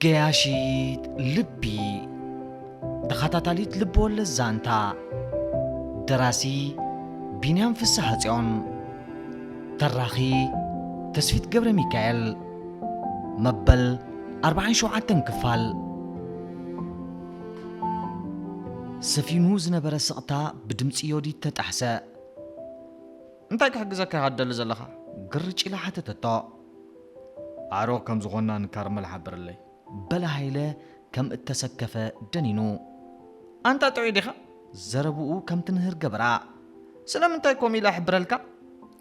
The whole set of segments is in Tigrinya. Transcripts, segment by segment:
قياشيت لبي تخطاتاليت لبول الزانتا دراسي بينام في السحاتيون تراخي تسفيت قبر ميكائيل مبل 40 شوعة كفال سفينو زنبرا سقطا بدمص يودي تتحسا انتاي كحجزك هادل زلخا قرج الى حتى تطا عرو كم زغنا نكرمل حبر لي بلا هيله كم اتسكف دنينو انت تعيدها زربو كم تنهر قبرا سلام انتاي كومي لا حبرلكا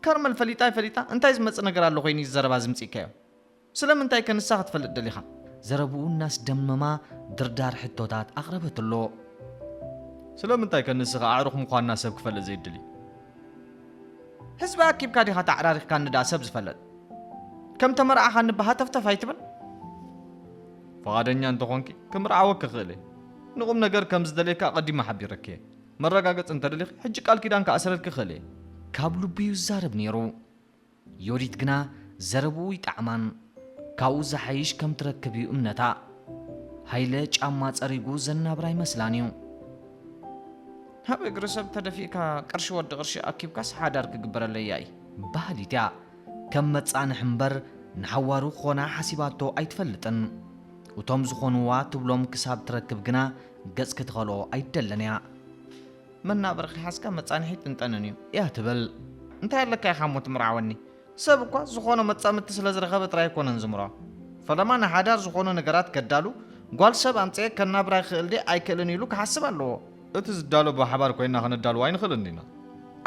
كرمل فليتا انتاي زمص نغر الله خويني زربا زمصيكايو سلام انتاي كنسا تفلط دليخا زربو الناس دمما دردار حتوتات اقربتلو سلام انتاي كنسا اعرخ مخانا سب كفل زي دلي حزبا كيف كادي هات عراريخ كان دا سب زفلط كم تمرع خان بها تفتف هيتبل فغادنيا انت خونكي كمرعوك خيلي نقوم نجر كم زدليكا قديم حبيرك مرقاقص انت دليخ حج قال كيدان كاسرلك خيلي كابلو بيو زارب نيرو يوريت غنا زربو يطعمان كاو زحيش كم تركبي امنتا هايله ጫማ ጸሪጉ ዘናብራይ መስላኒው هب اغرسب تدفيكا قرش ود قرش اكيبكاس حادار كغبرلياي ባህሊትያ كم مصانح حنبر نحوارو خونا حسيباتو ايتفلطن وتم زخونوا تبلوم كساب تركب غنا ገጽ ክትኸሎ አይደለንያ መናብር ሐስካ መጻንሒት እንጠነኒው ያ ትበል እንታይ ያለካ ያሐሞት ምራወኒ ሰብኳ ዝኾነ መጻምት ስለዝረኸበ ጥራይ ኮነን ዝምራ ፈለማና ሓዳር ዝኾነ ነገራት ከዳሉ ጓል ሰብ አንጸ ከናብራይ ኽልዲ አይከልን ይሉ ከሐስብ አለው እቲ ዝዳሎ በሐባር ኮይና ከነዳሉ አይንኽልንዲና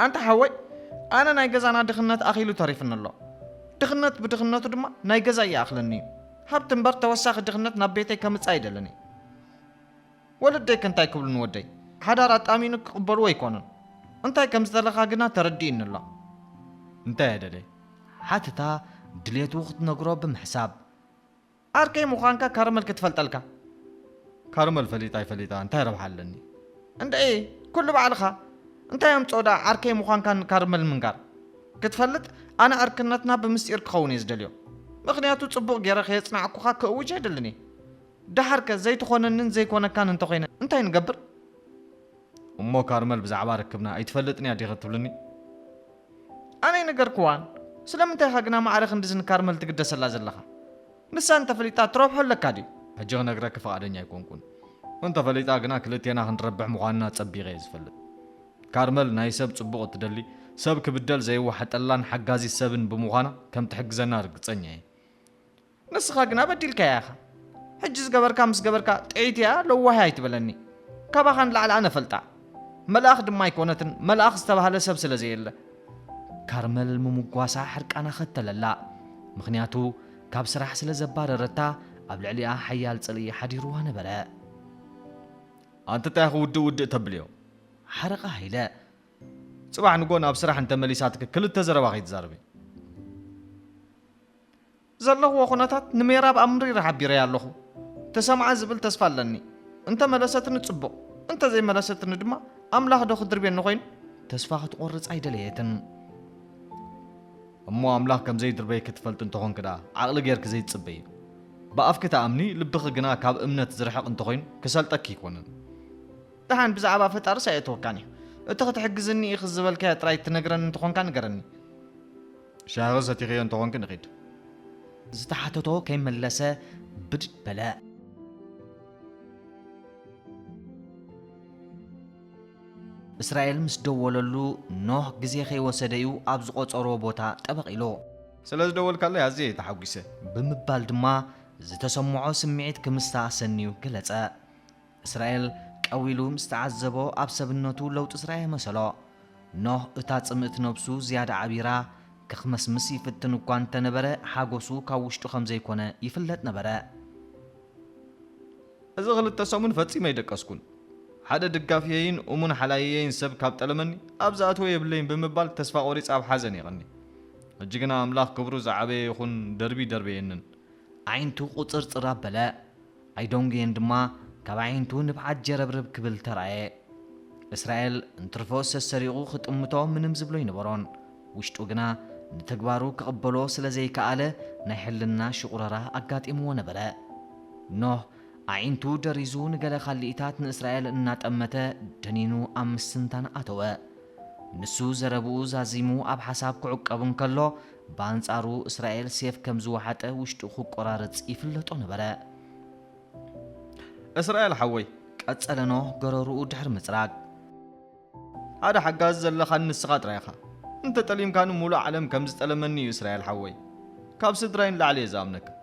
አንተ ሐወይ አነ ናይ ገዛና ድኽነት አኺሉ ተሪፍንሎ ድኽነት ብድኽነቱ ድማ ናይ ገዛ ያኽልኒ ሀብት እምበር ተወሳኺ ድኽነት ናብ ቤተይ ከምጽ አይደለኒ ولدي كنتاي كبل نودي حدار أطامينك قبل ويكونن انتاي كم زدلخا غنا تردين الله انتاي ددي حتى تا دليت وقت نغرو بمحساب اركي مخانكا كارمل كتفلطلكا كارمل فليتا انتاي ربحلني انت ايه كل بعلخا انتاي يوم صودا اركي مخانكا كارمل منقار كتفلط انا اركنتنا بمسير كخوني زدليو مخنياتو صبوق غيرخ يصنعكوخا كوج አይደለኒ دحرك زي تخونن زي كون كان انت خوينا انتي نقبر امو كارمل بزعبا ركبنا ايتفلطني ادي غتبلني انا نغر كوان سلام انت خغنا معرخ اندزن كارمل تقدسلا زلخا نسا انت فليتا تروح لك ادي حجو نغرك فقادنيا يكونكون انت فليتا غنا كلتينا هنربح مخانا صبيغه يزفلط كارمل ناي سب صبوق تدلي سب كبدل زي وحطلان حغازي سبن بمخانا كم تحجزنا رغصنيا نسخا غنا بديلك يا اخي حجز قبركا مس قبركا طيتيا لو وهاي تبلني كباخن لعل انا فلطع ملاخ دما يكونتن ملاخ استبهل سب سلازي يله كارمل ممقواسا حرقانا ختللا مخنياتو كاب سراح سلازبار رتا ابلعليا حيال صلي حديرو نبره انت تاخو ود تبليو حرقه هيله صباح نقول اب سراح انت مليساتك كلته زرباخي تزاربي زلخ وخناتات نميراب امري رحبير يالخو تسمع زبل تسفالني انت ملستن تصبق انت زي ملستن دما املاح دو خدر بين نخوين تسفاخ تقرص ايدليتن امو املاح كم زي دربي كتفلت انت هون كدا عقل غيرك زي تصبي بافك تامني لبخ غنا كاب امنت زرحق انت خوين كسلطك يكونن دحان بزعبا فطر سايتوكاني اتخ تحجزني يخزبلك طراي تنغرن انت هون كان غرني شاغزتي غي انت هون كنقيد زتحتتو كي ملسه بدد بلاء اسرائيل مس دوللو نوح غزي خي وسديو ابز قصرو بوتا طبقيلو سلاز دول كاله يازي تحويسه بمبال دما زتسمعو سمعيت كمستا سنيو غلصا اسرائيل قويلو مستعذبو ابسبنتو لوط اسرائيل مسلو نوح اتا صمت نفسو زياده عبيرا كخمس مسي فتن كان تنبره حاغوسو كاوشتو خمزه يكونه يفلط نبره اذا غلط تسمون فصي ما يدقسكون حدا دغافيين امون حلايين سب كاب طلمني ابزاتو يبلين بمبال تسفا قوريص اب حزن يغني اجغنا املاح كبرو زعبه يخون دربينن عينتو قصرصرا بلا ايدونغين دما كبعينتو نبعت جربرب كبل تراي اسرائيل انترفوس سريقو خطمتو منم زبلو ينبرون وشتو غنا نتغبارو كقبلو سلازي كاله نحلنا شقررا اغاطيمو نبره نوح عينتو دريزو نقل خليتات إسرائيل إناتأمته دنينو سنتان أتوى نسو زربو زازيمو أب حساب كعقبن كله بانصارو إسرائيل سيف كمزو حتى وشتخو قرارت يفلطو نبرا إسرائيل حوي قصلنو قررو دحر مصراق هذا حقاز زلخان نسقات رايخا انت تليم كانوا مولى عالم كمز تلمني إسرائيل حوي كاب سدراين لعلي زامنك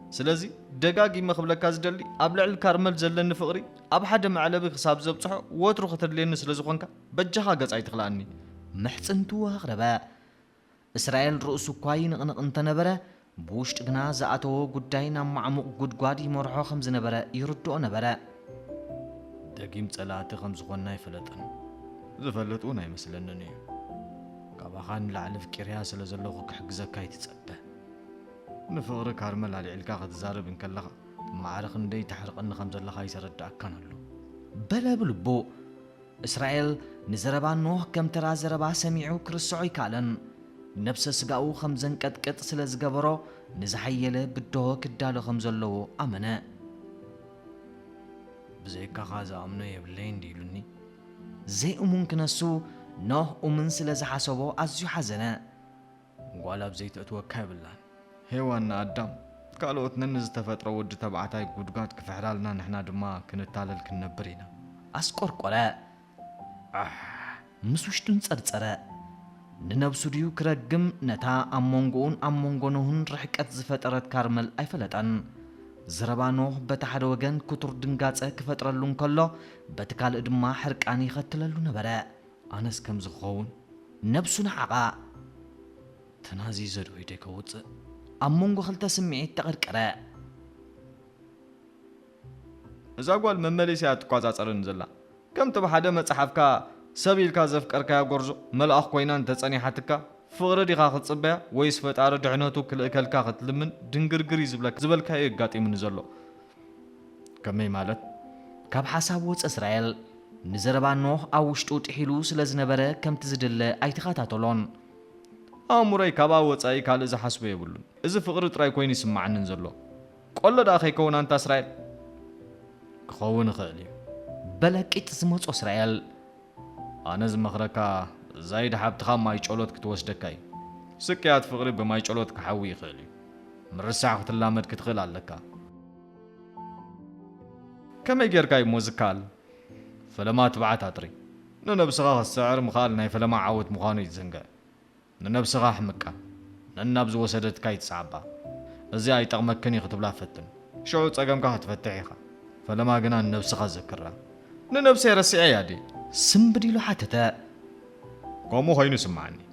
سلازي دقاقي مخبلك زدلي أبلع الكارمل زلن فقري أب حدا معلبي خصاب زبصحو وترو خطر لين سلازو خنكا بجها قص أي تخلاني محصنتو غربا إسرائيل رؤسو كواي نقنق انت نبرا بوشت غنا زاتو قداينا معمق قدقادي مرحو خمز نبرا يردو نبرا دقيم صلاتي خمز غنا يفلطن زفلطون اي مسلنني كاباخان لعلف كيريا سلازلو كحجزك يتصبه نفقر كارمل على علكا تزارب انكلخ معرخ ندي تحرق ان خمز الله يسردع كانلو بلا بلبو إسرائيل نزربا نوح كم ترى زربا سميعو كرسعي كالن نفس سقاو خمزن قد سلز قبرو نزحيله بدو كدالو خمزلو أمنا بزيكا غازا أمنا يبلين ديلوني زي ممكن السو نوح ومن سلز حسبو أزيو حزنا ولا بزيت أتوكا بالله هيوانا أدام قالوا اتننز تفترة ود تبعتاي قدقات كفحلالنا نحنا دما كنتالل كنبرينا أسكور قولا مسوشتون صرصرة ننبسو ديو كرقم نتا أمونغونهن رحكت زفترت كارمل أي فلتان زربانوه بتحد وغن كتر دنقاتة كفترلون كله بتكال إدما حركاني ختللو نبرا أنس كم زخون نبسو نحقا تنازي زدو يديك وطء أمونغو خلتا سمعي تغرقرا إذا قوال مماليسيات قوازات أرنزلا كم تبحادة متصحفكا سبيلكا زفكركا يا غرزو ملأخ كوينان تتصني حتكا فغردي خاخد صبايا ويسفت عرض عنوتو كل اكلكا ختلمن دنگرگري زبلكا يقاطي من زلو كمي مالت كاب حساب وص اسرائيل نزربا نوح اوشتو تحيلو سلازنبره كم تزدل ايتخاتاتولون اموري كابا وصاي كال اذا حسبه يبلون اذا فقر طراي كوين يسمعنن زلو قول دا اخي كون انت اسرائيل كون خالي بلكيت زمص اسرائيل أنا زمخركا زايد حبتخا ماي چولوت كتوسدكاي سكيات فقري بماي چولوت كحوي خالي مرسع ختلامد كتخل عليكا كما يجركاي موزيكال فلما تبعت أطري ننبسغا السعر مخال ناي فلما عاود مخانو يتزنقا ننبسغا حمكا ننبز وسدت كاي تصعبا ازي اي تغمكني ختبلا فتن شعو تصقمكا هتفتحيخا فلما قنا ننبسغا ذكرا ننبسي رسعي يادي سنبدي له حتى قومو هينو سمعني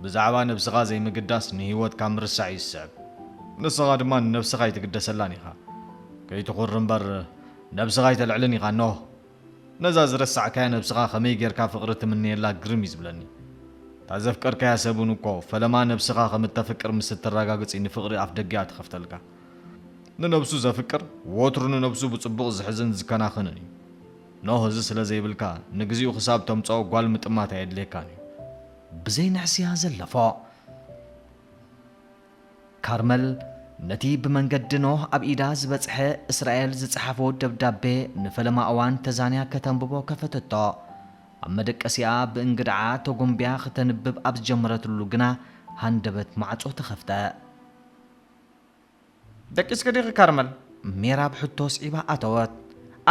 بزعبا نبسغا زي مقداس نهيوت كامرسع يسعب نسغا دمان نبسغا يتقدسلاني خا كي تقول رنبر نبسغا يتلعلني خا نوه نزاز رسع كاين نبسغا خمي غيركا فقرت مني لا قرم يزبلني تازفكر كا يسبونو كو فلما نبسغا خمتفكر مستراغاغص ان فقري اف دغيا تخفتلكا ننبسو زفكر وترن نبسو بصبق زحزن زكناخنني نوه زي سلازي بلكا نغزيو حساب تمصو قال مطمات يدليكاني بزي نحسيا زلفا كارمل نتي بمنقد نوح اب ايداز بصح اسرائيل زصحفو دبدابي نفلما اوان تزانيا كتنببو كفتتو امدقسيا بانغدعا تغومبيا ختنبب اب جمرتلو غنا هاندبت معصو تخفتا دقيس كدي كارمل ميراب حتوس عيبا اتوت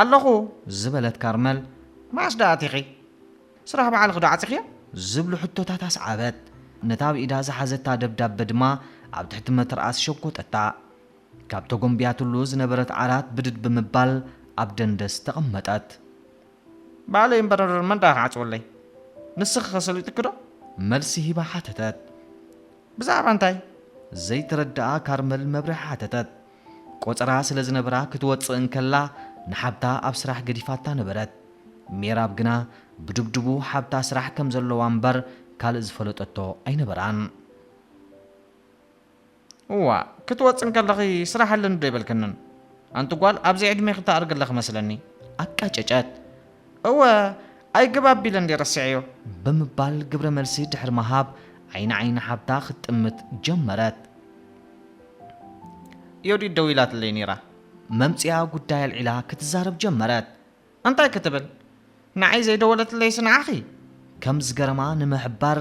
اللهو زبلت كارمل ماش داتيخي سرح بعل خدعتيخي زبلو حتوتا تاسعبت نتاب ايدا زحزتا دبداب بدما اب تحت مترأس شكوتتا كابتو غومبياتلو زنبرت عرات بدد بمبال اب دندس تقمطت بعلي امبرر من دا عصولي نسخ خسلو تكدو ملسي هبا حتتت بزعب انتاي زي تردأ كارمل مبرح حتتت قوصرا سلازنبرا كتوص انكلا نحبتا اب سراح قديفاتا نبرت ميراب غنا بدبدبو حبتا سراح كم زلو وانبر كال زفلطتو اي نبران وا كتوص انكلخي سراح لن ديبلكنن انت قال ابزي عدمي ختا ارغلخ مسلني اقاچچات هو اي جباب بيلن دي رسعيو بمبال قبر ملسي دحر مهاب عين حبتا ختمت جمرت يودي الدويلات اللي نيرا ممصيا ጉዳይ አልዒላ ክትዛረብ ጀመረት እንታይ ክትብል ንዓይ ዘይደወለትለይ ስንዓኺ ከም ዝገረማ ንምሕባር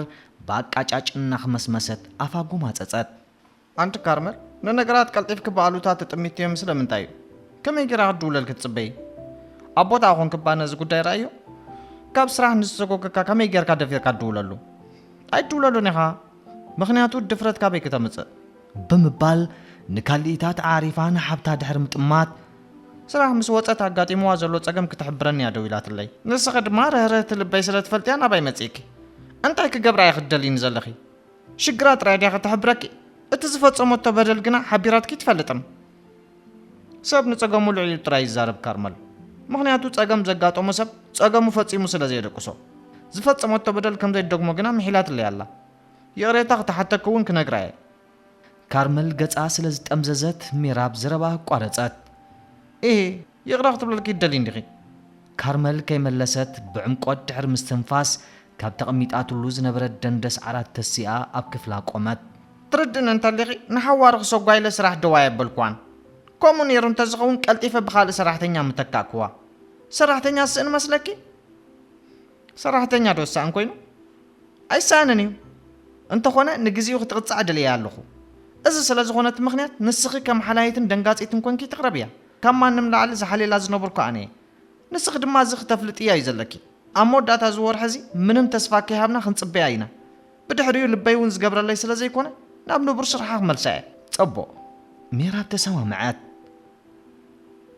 በአቃጫጭና ክመስመሰት አፋጉማ ጸጸት አንተ ካርመል ንነገራት ቀልጢፍ ክባሉታ ተጥሚት የም ስለምንታይ ከመይ ገራ ድውለል ክትጽበይ አቦታ አሁን ክባነዝ ጉዳይ ራዩ ካብ ስራሕ ንስጎከካ ከመይ ገርካ ደፊርካ ድውለሉ አይ ድውለሉ ነኻ ምክንያቱ ድፍረት ካበይ ከተምጽእ ብምባል ንካልኢታት ዓሪፋ ንሓብታ ድሕር ምጥማት ስራሕ ምስ ወፀት አጋጢሞዋ ዘሎ ጸገም ክትሕብረኒ ያደው ኢላትለይ ንስኺ ድማ ረህረት ልበይ ስለትፈልጥያ ናባይ መጽኢኪ እንታይ ክገብራ ይኽደሊኒ ዘለኺ ሽግራት ራድያ ክትሕብረኪ እቲ ዝፈጸሞቶ በደል ግና ሓቢራትኪ ትፈልጥም ሰብ ንጸገሙ ልዕሊ ጥራይ ይዛረብ ካርመል ምክንያቱ ጸገም ዘጋጠሞ ሰብ ጸገሙ ፈጺሙ ስለዘይደቅሶ ዝፈጸሞቶ በደል ከም ዘይደግሞ ግና ምሒላትለይ ኣላ የቕሬታ ክትሓተክውን ክነግራየ ካርመል ገጻ ስለዝጠምዘዘት ሚራብ ዝረባ ቋረጸት ይቕራ ክትብለልኪ ይደሊ እንዲኺ ካርመል ከይመለሰት ብዕምቆት ድሕር ምስትንፋስ ካብ ተቐሚጣትሉ ዝነበረት ደንደስ ዓራት ተሲኣ ኣብ ክፍላ ቆመት ትርድን እንተሊኺ ንሓዋር ክሰጓይለ ስራሕ ደዋ የበልኳን ከምኡ ነይሩ እንተዝኸውን ቀልጢፈ ብኻልእ ሰራሕተኛ ምተካእክዋ ሰራሕተኛ ስእን መስለኪ ሰራሕተኛ ደወሳእን ኮይኑ ኣይሰኣንን እዩ እንተኾነ ንግዚኡ ክትቕጻዕ ድልያ ኣለኹ እዚ ስለ ዝኾነት ምኽንያት ንስኺ ከም ሓላይትን ደንጋጺትን ኮንኪ ትቕረብ እያ ካብ ማንም ላዕሊ ዝሓሌላ ዝነበርኩ ኣነ ንስኺ ድማ እዚ ክተፍልጥያ እዩ ዘለኪ ኣብ መወዳእታ ዝወርሒ እዚ ምንም ተስፋ ከይሃብና ክንጽበያ ኢና ብድሕሪኡ ልበይ እውን ዝገብረለይ ስለ ዘይኮነ ናብ ንቡር ስርሓ ክመልሳ እየ ጽቡቕ ሚራብ ተሰማምዐት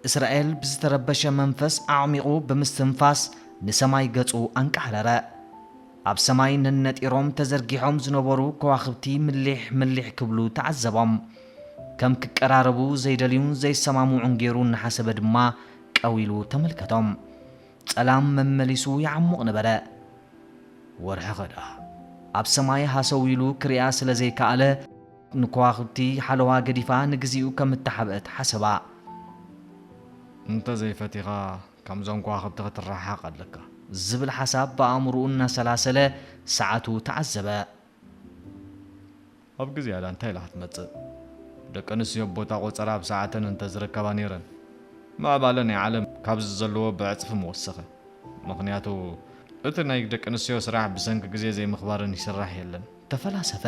እስራኤል ብዝተረበሸ መንፈስ ኣዕሚቑ ብምስትንፋስ ንሰማይ ገጹ አንቃሕረረ ኣብ ሰማይ ነነጢሮም ተዘርጊሖም ዝነበሩ ከዋኽብቲ ምሊሕ ምሊሕ ክብሉ ተዓዘቦም ከም ክቀራረቡ ዘይደልዩን ዘይሰማምዑን ገይሩ እናሓሰበ ድማ ቀዊሉ ተመልከቶም ጸላም መመሊሱ ይዓሙቕ ነበረ ወርሒ ኸዳ ኣብ ሰማይ ሃሰው ኢሉ ክሪያ ስለ ዘይከኣለ ንከዋኽብቲ ሓለዋ ገዲፋ ንግዚኡ ከም እተሓብአት ሓሰባ እንተ ዘይፈቲኻ ከምዞም ከዋኽብቲ ክትረሓቕ ኣለካ ዝብል ሓሳብ በኣእምሩኡ እናሰላሰለ ሰዓቱ ተዓዘበ ኣብ ግዜ ኣዳ እንታይ ኢላ ክትመጽእ ደቂ ኣንስትዮ ቦታ ቆፀራ ብሰዓተን እንተዝርከባ ነይረን ምዕባለ ናይ ዓለም ካብዚ ዘለዎ ብዕፅፊ ምወሰኸ ምክንያቱ እቲ ናይ ደቂ ኣንስትዮ ስራሕ ብሰንኪ ግዜ ዘይምኽባርን ይስራሕ የለን ተፈላሰፈ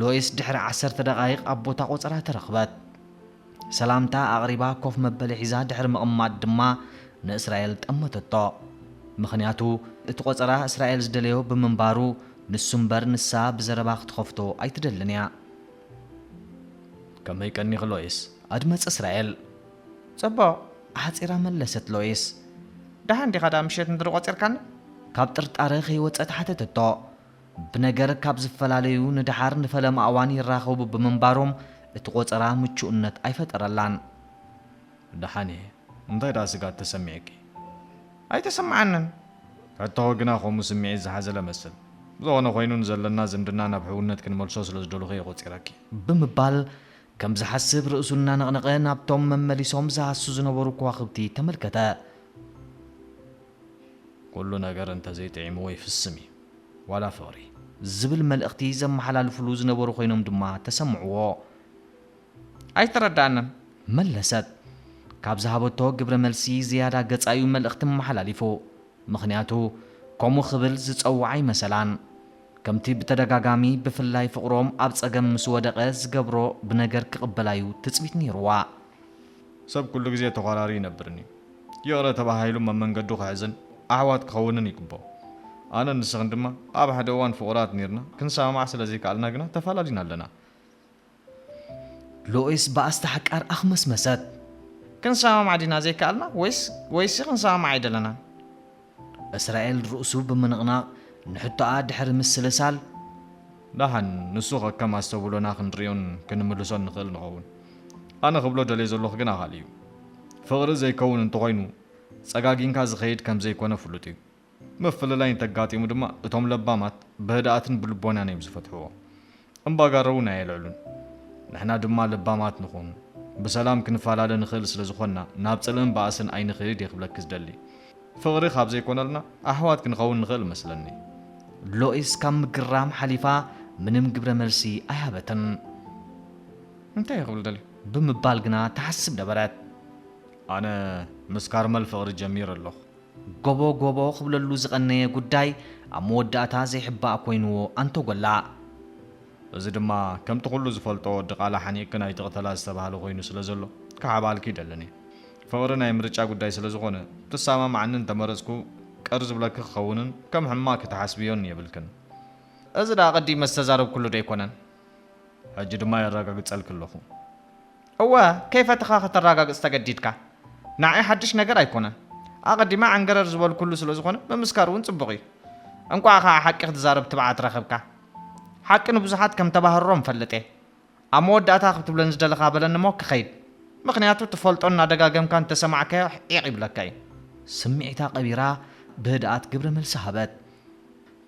ሎይስ ድሕሪ 10 ደቓይቕ ኣብ ቦታ ቆፀራ ተረኽበት ሰላምታ ኣቕሪባ ኮፍ መበሊ ሒዛ ድሕሪ ምቕማጥ ድማ ንእስራኤል ጠመተቶ ምክንያቱ እቲ ቆፀራ እስራኤል ዝደለዮ ብምንባሩ ንሱ እምበር ንሳ ብዘረባ ክትኸፍቶ ኣይትደልን እያ ከመይ ቀኒኽ ሎይስ ኣድመፅ እስራኤል ጽቡቕ ሓፂራ መለሰት ሎይስ ደሓን ዲኻ ዳ ምሸት እንድሪ ቆፂርካኒ ካብ ጥርጣረ ከይወፀት ሓተተቶ ብነገር ካብ ዝፈላለዩ ንድሓር ንፈለማ እዋን ይራኸቡ ብምንባሮም እቲ ቆፀራ ምቹእነት ኣይፈጠረላን ደሓን እየ እንታይ ዳ ስጋት ተሰሚዕኪ ኣይተሰምዓንን ከቶኸ ግና ከምኡ ስምዒት ዝሓዘለ መስል ዝኾነ ኮይኑ ንዘለና ዝምድና ናብ ሕውነት ክንመልሶ ስለ ዝደልኹ የቆፂረኪ ብምባል ከም ዝሓስብ ርእሱ እናነቕነቐ ናብቶም መመሊሶም ዝሃሱ ዝነበሩ ከዋኽብቲ ተመልከተ ኩሉ ነገር እንተዘይጥዒምዎ ይፍስም እዩ ዋላ ፍቕሪ ዝብል መልእኽቲ ዘመሓላልፍሉ ዝነበሩ ኮይኖም ድማ ተሰምዕዎ ኣይተረዳእንን መለሰት ካብ ዝሃበቶ ግብረ መልሲ ዝያዳ ገጻዩ መልእኽቲ መሓላሊፉ ምክንያቱ ከምኡ ክብል ዝፀውዓ ይመሰላን ከምቲ ብተደጋጋሚ ብፍላይ ፍቕሮም ኣብ ጸገም ምስ ወደቐ ዝገብሮ ብነገር ክቕበላዩ ትፅቢት ነይሩዋ ሰብ ኩሉ ግዜ ተኸራሪ ይነብርኒ ይቕረ ተባሂሉ መመንገዱ ክሕዝን ኣሕዋት ክኸውንን ይግብኦ ኣነ ንስኽን ድማ ኣብ ሓደ እዋን ፍቑራት ነርና ክንሰማማዕ ስለዘይከኣልና ግና ተፈላለዩና ኣለና ሎይስ ብኣስተሓቃር ኣኽመስመሰት ክንሰማማዕ ዲና ዘይከኣልና ወይስ ክንሰማማዕ ኣይደለናን እስራኤል ርእሱ ብምንቕናቕ ንሕቶኣ ድሕሪ ምስልሳል ዳሓን ንሱ ከከም ኣስተብሎና ክንሪዮን ክንምልሶን ንኽእል ንኸውን ኣነ ክብሎ ደለይ ዘለኹ ግን ኣኻል እዩ ፍቕሪ ዘይከውን እንተኾይኑ ጸጋጊንካ ዝኸይድ ከም ዘይኮነ ፍሉጥ እዩ ምፍልላይ እንተጋጢሙ ድማ እቶም ለባማት ብህድኣትን ብልቦናን እዮም ዝፈትሕዎ እምባጋረው ናይ የልዕሉን ንሕና ድማ ልባማት ንኾኑ ብሰላም ክንፈላለ ንኽእል ስለ ዝኾንና ናብ ጽልእን በኣስን ኣይንኽድ የኽብለክ ዝደሊ ፍቕሪ ካብ ዘይኮነልና ኣሕዋት ክንኸውን ንኽእል መስለኒ ሎይስ ካብ ምግራም ሓሊፋ ምንም ግብረ መልሲ ኣይሃበትን እንታይ ይኽብል ደልዩ ብምባል ግና ተሓስብ ነበረት ኣነ ምስ ካርመል ፍቕሪ ጀሚር ኣለኹ ጎቦ ጎቦ ክብለሉ ዝቐነየ ጉዳይ ኣብ መወዳእታ ዘይሕባእ ኮይኑዎ ኣንቶ ጎላዕ እዚ ድማ ከምቲ ኩሉ ዝፈልጦ ወዲ ቃላ ሓኒቕክ ናይ ትቕተላ ዝተባህለ ኮይኑ ስለ ዘሎ ክሓባልኪ ይደለኒ ፍቕሪ ናይ ምርጫ ጉዳይ ስለ ዝኾነ ትሰማማዕንን ተመረፅኩ ቀር ዝብለክ ክኸውንን ከም ሕማቅ ክትሓስብዮን የብልክን እዚ ዳ ቀዲመ ዝተዛረብ ኩሉ ዶ ኣይኮነን ሕጂ ድማ የረጋግፀልክ ኣለኹ እወ ከይፈትኻ ከተረጋግፅ ተገዲድካ ንዓይ ሓድሽ ነገር ኣይኮነን ኣቐዲማ ዓንገረር ዝበል ኩሉ ስለ ዝኾነ ብምስካር እውን ፅቡቕ እዩ እንኳ ከዓ ሓቂ ክትዛረብ ትብዓት ረኸብካ ሓቂ ንብዙሓት ከም ተባህሮም ፈልጥ እየ ኣብ መወዳእታ ክትብለን ዝደለኻ በለኒ እሞ ክኸይድ ምክንያቱ ትፈልጦ እናደጋገምካ እንተሰማዕካዮ ዒቕ ይብለካ እዩ ስምዒታ ቀቢራ ብህድኣት ግብሪ መልሲ ሃበት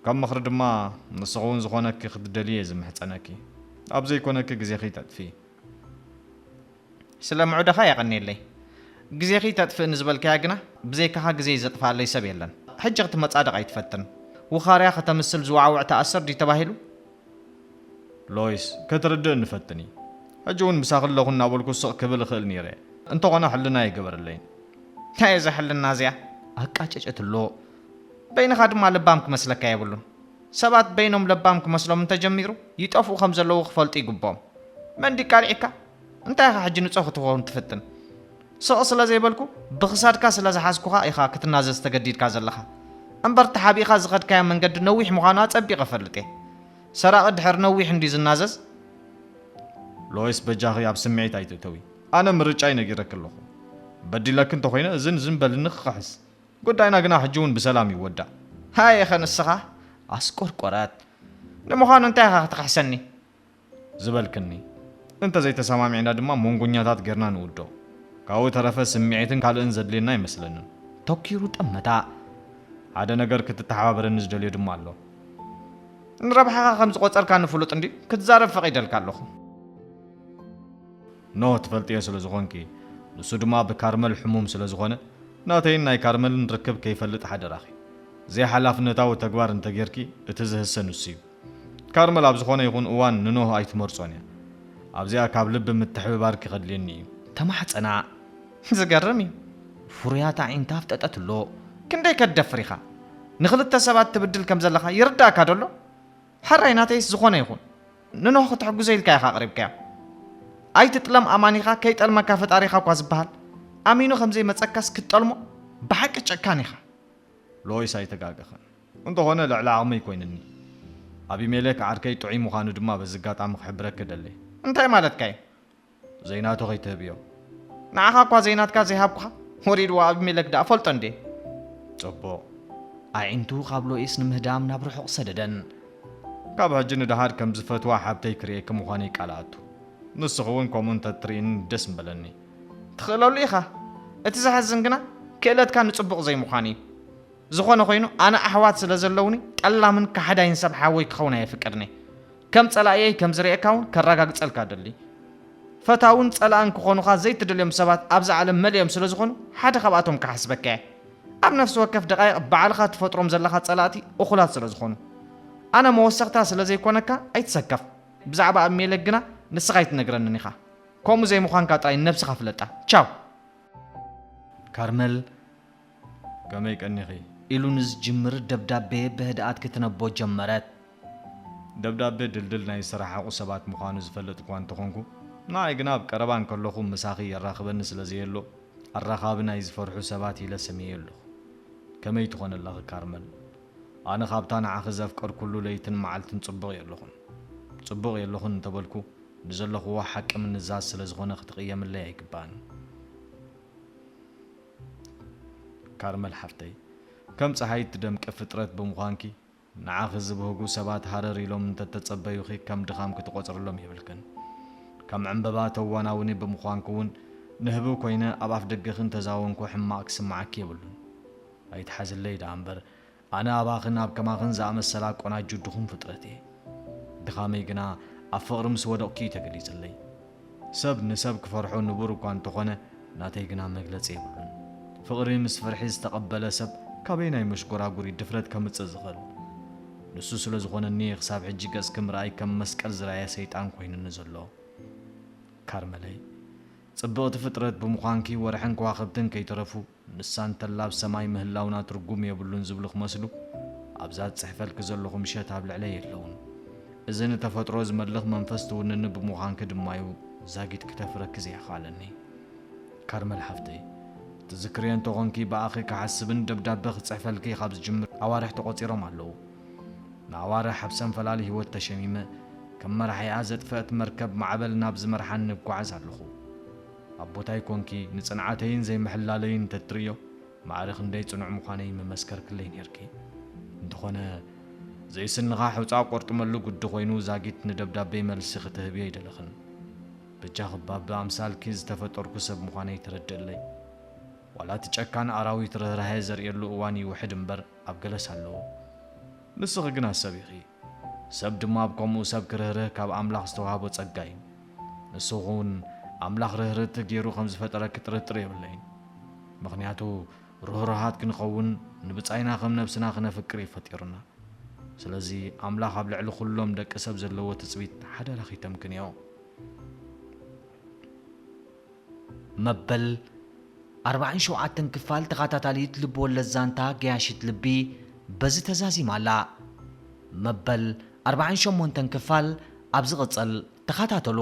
ካብ ምኽሪ ድማ ንስኹ እውን ዝኾነኪ ክትደልየ ዝምሕፀነኪ ኣብ ዘይኮነኪ ግዜኺ ተጥፊ ስለ ምዑደኻ የቐኒየለይ ግዜኺ ተጥፍእ ንዝበልከያ ግና ብዘይካኻ ግዜ ዘጥፋለይ ሰብ የለን ሕጂ ክትመጻደቕ ኣይትፈትን ውኻርያ ከተምስል ዝዋዕውዕ ተኣሰር ዲ ተባሂሉ ሎይስ ከተርድእ ንፈትኒ ሕጂ እውን ምሳኽ ኣለኹ እናበልኩ ስቕ ክብል እኽእል ነይረ እንተኾነ ሕልና ይገበረለይን እንታይ እዛ ሕልና እዚኣ ኣቃጨጨትሎ በይንኻ ድማ ልባም ክመስለካ የብሉን ሰባት በይኖም ልባም ክመስሎም እንተጀሚሩ ይጠፍኡ ከም ዘለዉ ክፈልጡ ይግብኦም መንዲ ቃልዒካ እንታይ ኻ ሕጂ ንጹህ ክትኸውን ትፍትን ስቕ ስለ ዘይበልኩ ብኽሳድካ ስለ ዝሓዝኩኻ ኢኻ ክትናዘዝ ተገዲድካ ዘለኻ እምበር ተሓቢእኻ ዝኸድካዮ መንገዲ ነዊሕ ምዃኑ ኣጸቢቕ እፈልጥ እየ ሰራቕ ድሕር ነዊሕ እንዲ ዝናዘዝ ሎይስ በጃኺ ኣብ ስምዒት ኣይትእተዊ ኣነ ምርጫይ ነጊረክ ኣለኹ በዲለክ እንተኾይነ እዝን ዝንበልኒ ክኸሕስ ጉዳይና ግና ሕጂ እውን ብሰላም ይወዳእ ሃይ ኸ ንስኻ ኣስቆርቆረት ንምዃኑ እንታይ ኻ ክትከሕሰኒ ዝበልክኒ እንተዘይተሰማሚዕና ድማ መንጉኛታት ጌርና ንውዶ ካብኡ ተረፈ ስምዒትን ካልእን ዘድልየና ይመስለንን ተኪሩ ጠመታ ሓደ ነገር ክትተሓባበረኒ ዝደልዮ ድማ ኣሎ ንረብሓኻ ከም ዝቆፀርካ ንፍሉጥ እንዲ ክትዛረብ ፈቒደልካ ኣለኹ ኖ ትፈልጥዮ ስለ ዝኾንኪ ንሱ ድማ ብካርመል ሕሙም ስለ ዝኾነ ናተይን ናይ ካርመልን ርክብ ከይፈልጥ ሓደራኺ ዘይሓላፍነታዊ ተግባር እንተጌርኪ እቲ ዝህሰ ንሱ እዩ ካርመል ኣብ ዝኾነ ይኹን እዋን ንኖህ ኣይትመርፆን እያ ኣብዚኣ ካብ ልቢ ምትሕብባር ክኸድልየኒ እዩ ተማሕፀና ዝገርም እዩ ፍሩያት ዓይንታ ፍጠጠትሎ ክንደይ ከትደፍር ኢኻ ንኽልተ ሰባት ትብድል ከም ዘለኻ ይርዳእካ ደሎ ሓራይ ናተይስ ዝኾነ ይኹን ንኖህ ክትሕጉዘ ኢልካ ኢኻ ቕሪብካዮ ኣይትጥለም ኣማኒኻ ከይጠልመካ ፈጣሪኻ እኳ ዝበሃል ኣሚኑ ከምዘይመፀካስ ክትጠልሞ ብሓቂ ጨካን ኢኻ ሎይስ ኣይተጋገኸን እንተኾነ ልዕሊ ዓቕሚ ይኮይንኒ ኣቢሜሌክ ዓርከይ ጥዑይ ምዃኑ ድማ በዚ ኣጋጣሚ ክሕብረክ ደለየ እንታይ ማለትካ እዩ ዘይናቱ ከይትህብዮ ንዓኻ እኳ ዘይናትካ ዘይሃብኩኻ ወሪድዋ ኣቢሜሌክ ዳኣ ፈልጦ እንዴ ጽቡቕ ኣዒንቱ ካብ ሎይስ ንምህዳም ናብ ርሑቕ ሰደደን ካብ ሕጂ ንድሃር ከም ዝፈትዋ ሓብተይ ክርኤክ ምዃነ ይቃልኣቱ ንስኹ እውን ከምኡ እንተትርኢኒ ደስ ምበለኒ ትኽእለሉ ኢኻ እቲ ዘሕዝን ግና ክእለትካ ንጽቡቕ ዘይምዃን እዩ ዝኾነ ኮይኑ ኣነ ኣሕዋት ስለ ዘለውኒ ጠላምን ካሓዳይን ሰብ ሓወይ ክኸውን ኣይፍቅድኒ ከም ጸላእየይ ከም ዝርኤካ እውን ከረጋግጸልካ ደሊ ፈታውን ጸላእን ክኾኑኻ ዘይትደልዮም ሰባት ኣብዚ ዓለም መሊኦም ስለ ዝኾኑ ሓደ ካብኣቶም ክሓስበካ እየ ኣብ ነፍሲ ወከፍ ደቓይቕ ባዕልኻ ትፈጥሮም ዘለኻ ጸላእቲ እኹላት ስለ ዝኾኑ ኣነ መወሰኽታ ስለ ዘይኮነካ ኣይትሰከፍ ብዛዕባ ኣቢሜሌክ ግና ንስኻ ይትነግረንን ኢኻ ከምኡ ዘይምዃንካ ጥራይ ነብስኻ ፍለጣ ቻው ካርመል ከመይ ቀኒኺ ኢሉ ንዝጅምር ደብዳቤ ብህድኣት ክትነቦ ጀመረት ደብዳቤ ድልድል ናይ ዝሰራሓቑ ሰባት ምዃኑ ዝፈልጥ እኳ እንተኾንኩ ንዓይ ግና ኣብ ቀረባ እንከለኹ ምሳኺ የራኽበኒ ስለ ዘየሎ ኣራኻቢ ናይ ዝፈርሑ ሰባት ኢለ ሰሚየ ኣለኹ ከመይ ትኾነለኺ ካርመል ኣነ ካብታ ንዓኺ ዘፍቀር ኩሉ ለይትን መዓልትን ጽቡቕ የለኹን ጽቡቕ የለኹን እንተበልኩ ንዘለኽዎ ሓቂ ምንዛዝ ስለ ዝኾነ ክትቕየምለይ ኣይግባእን ካርመል ሓፍተይ ከም ፀሓይ ትደምቂ ፍጥረት ብምዃንኪ ንዓኺ ዝብህጉ ሰባት ሃረር ኢሎም እንተተጸበዩኺ ከም ድኻም ክትቖፅርሎም የብልክን ከም ዕምበባ ተዋናውኒ ብምዃንኩ እውን ንህቡ ኮይነ ኣብ ኣፍ ደገኽን ተዛወንኩ ሕማቕ ክስማዓኪ የብሉን ኣይትሓዝለይ ዳ እምበር ኣነ ኣባኽን ኣብ ከማኽን ዝኣመሰላ ቆናጁ ድኹም ፍጥረት እየ ድኻመይ ግና ኣብ ፍቕሪ ምስ ወደቕኪ ተገሊጽለይ ሰብ ንሰብ ክፈርሖ ንቡር እኳ እንተኾነ ናተይ ግና መግለፂ የብሉን ፍቕሪ ምስ ፍርሒ ዝተቐበለ ሰብ ካበይ ናይ መሽጎራጉሪ ድፍረት ከምፅእ ዝኽእል ንሱ ስለ ዝኾነኒ ክሳብ ሕጂ ገጽ ክምርኣይ ከም መስቀል ዝራየ ሰይጣን ኮይኑኒ ዘሎ ካርመለይ ጽብቕቲ ፍጥረት ብምዃንኪ ወርሕን ከዋኽብትን ከይተረፉ ንሳን ተላብ ሰማይ ምህላውና ትርጉም የብሉን ዝብሉ ክመስሉ ኣብዛ ጽሕፈልኪ ዘለኹ ምሸት ኣብ ልዕለይ የለውን እዚ ንተፈጥሮ ዝመልኽ መንፈስ ትውንኒ ብምዃንኪ ድማዩ ዛጊት ክተፍረኪ ዘይኻለኒ ካርመል ሓፍተይ ትዝክርዮ እንተኾንኪ ብኣኺ ክሓስብን ደብዳቤ ክጽሕፈልኪ ካብ ዝጅምር ኣዋርሕ ተቖፂሮም ኣለዉ ንኣዋርሕ ኣብ ሰንፈላሊ ህይወት ተሸሚመ ከም መራሕያ ዘጥፍአት መርከብ ማዕበል ናብ ዝመርሓን ንጓዓዝ ኣለኹ ኣብ ቦታይ ኮንኪ ንጽንዓተይን ዘይምሕላለይን እንተትርእዮ ማዕርኽ እንደይ ጽኑዕ ምዃነይ መመስከርክለይ ነርኪ እንተኾነ ዘይስንኻ ሕውፃ ቆርጥመሉ ጉዲ ኮይኑ ዛጊት ንደብዳቤ መልሲ ክትህብዮ ኣይደለኽን ብጃ ክባብ ብኣምሳልኪ ዝተፈጠርኩ ሰብ ምዃነይ ትረድእለይ ዋላ እቲ ጨካን ኣራዊት ርህራሄ ዘርእየሉ እዋን ይውሕድ እምበር ኣብ ገለስ ኣለዎ ንስኺ ግን ኣሰብ ኢኺ ሰብ ድማ ኣብ ከምኡ ሰብ ክርህርህ ካብ ኣምላኽ ዝተዋህቦ ጸጋ እዩ ንሱ ኹን ኣምላኽ ርህርህቲ ገይሩ ከም ዝፈጠረኪ ጥርጥር የብለይን ምኽንያቱ ርህሩሃት ክንኸውን ንብጻይና ከም ነብስና ክነፍቅር ይፈጢሩና ስለዚ ኣምላኽ ኣብ ልዕሊ ኩሎም ደቂ ሰብ ዘለዎ ትጽቢት ሓደ ረኺተምክንዮ መበል 47 ክፋል ተኸታታሊት ልቢ ወለድ ዛንታ ገያሽት ልቢ በዚ ተዛዚማ ኣላ መበል 48 ክፋል ኣብ ዝቕጽል ተኸታተሉ